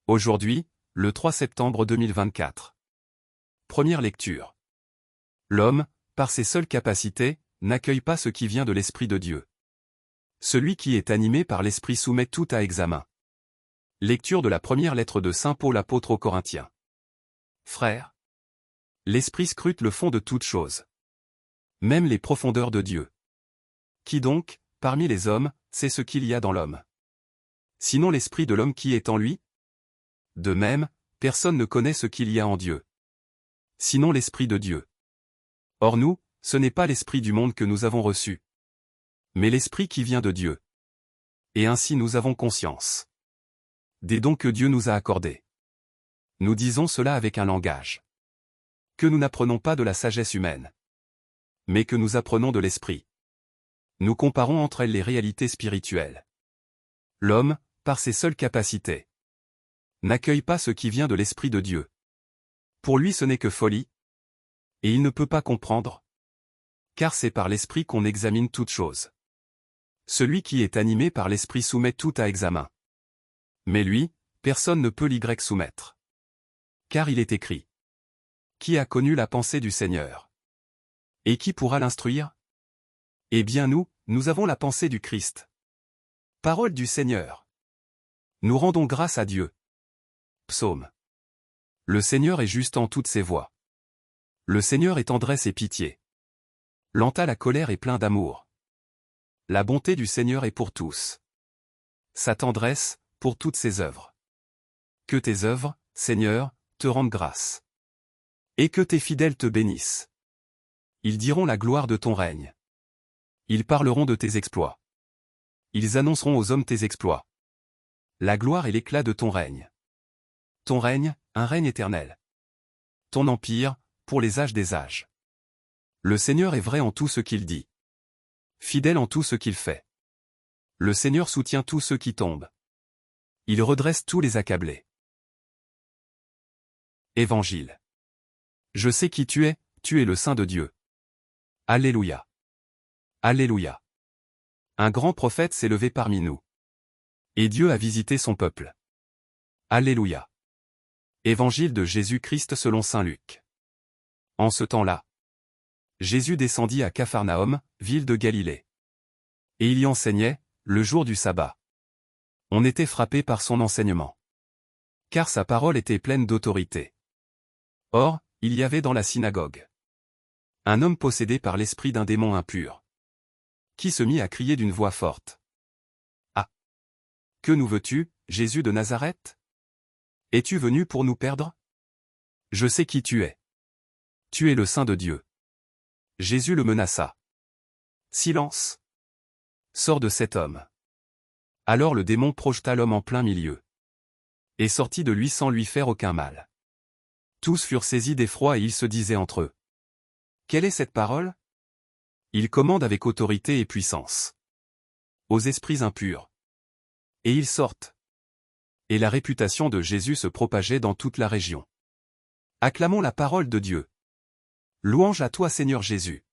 Aujourd'hui, le 3 septembre 2024. Première lecture. L'homme, par ses seules capacités, n'accueille pas ce qui vient de l'Esprit de Dieu. Celui qui est animé par l'Esprit soumet tout à examen. Lecture de la première lettre de Saint Paul apôtre aux Corinthiens. Frères, l'Esprit scrute le fond de toutes choses, même les profondeurs de Dieu. Qui donc, parmi les hommes, sait ce qu'il y a dans l'homme? Sinon l'Esprit de l'homme qui est en lui? De même, personne ne connaît ce qu'il y a en Dieu. Sinon l'Esprit de Dieu. Or nous, ce n'est pas l'Esprit du monde que nous avons reçu, mais l'Esprit qui vient de Dieu. Et ainsi nous avons conscience des dons que Dieu nous a accordés. Nous disons cela avec un langage que nous n'apprenons pas de la sagesse humaine, mais que nous apprenons de l'Esprit. Nous comparons entre elles les réalités spirituelles. L'homme, par ses seules capacités, n'accueille pas ce qui vient de l'Esprit de Dieu. Pour lui ce n'est que folie, et il ne peut pas comprendre, car c'est par l'Esprit qu'on examine toutes choses. Celui qui est animé par l'Esprit soumet tout à examen. Mais lui, personne ne peut l'y soumettre. Car il est écrit: Qui a connu la pensée du Seigneur? Et qui pourra l'instruire? Eh bien nous avons la pensée du Christ. Parole du Seigneur. Nous rendons grâce à Dieu. Psaume. Le Seigneur est juste en toutes ses voies. Le Seigneur est tendresse et pitié. Lent à la colère et plein d'amour. La bonté du Seigneur est pour tous. Sa tendresse, pour toutes ses œuvres. Que tes œuvres, Seigneur, te rendent grâce. Et que tes fidèles te bénissent. Ils diront la gloire de ton règne. Ils parleront de tes exploits. Ils annonceront aux hommes tes exploits. La gloire et l'éclat de ton règne. Ton règne, un règne éternel. Ton empire, pour les âges des âges. Le Seigneur est vrai en tout ce qu'il dit. Fidèle en tout ce qu'il fait. Le Seigneur soutient tous ceux qui tombent. Il redresse tous les accablés. Évangile. Je sais qui tu es le Saint de Dieu. Alléluia. Alléluia. Un grand prophète s'est levé parmi nous. Et Dieu a visité son peuple. Alléluia. Évangile de Jésus-Christ selon saint Luc. En ce temps-là, Jésus descendit à Capharnaüm, ville de Galilée. Et il y enseignait, le jour du sabbat. On était frappé par son enseignement, car sa parole était pleine d'autorité. Or, il y avait dans la synagogue un homme possédé par l'esprit d'un démon impur, qui se mit à crier d'une voix forte: Ah! Que nous veux-tu, Jésus de Nazareth? Es-tu venu pour nous perdre? Je sais qui tu es. Tu es le Saint de Dieu. Jésus le menaça. Silence! Sors de cet homme. Alors le démon projeta l'homme en plein milieu, et sortit de lui sans lui faire aucun mal. Tous furent saisis d'effroi et ils se disaient entre eux: Quelle est cette parole? Il commande avec autorité et puissance aux esprits impurs, et ils sortent. Et la réputation de Jésus se propageait dans toute la région. Acclamons la parole de Dieu. Louange à toi Seigneur Jésus.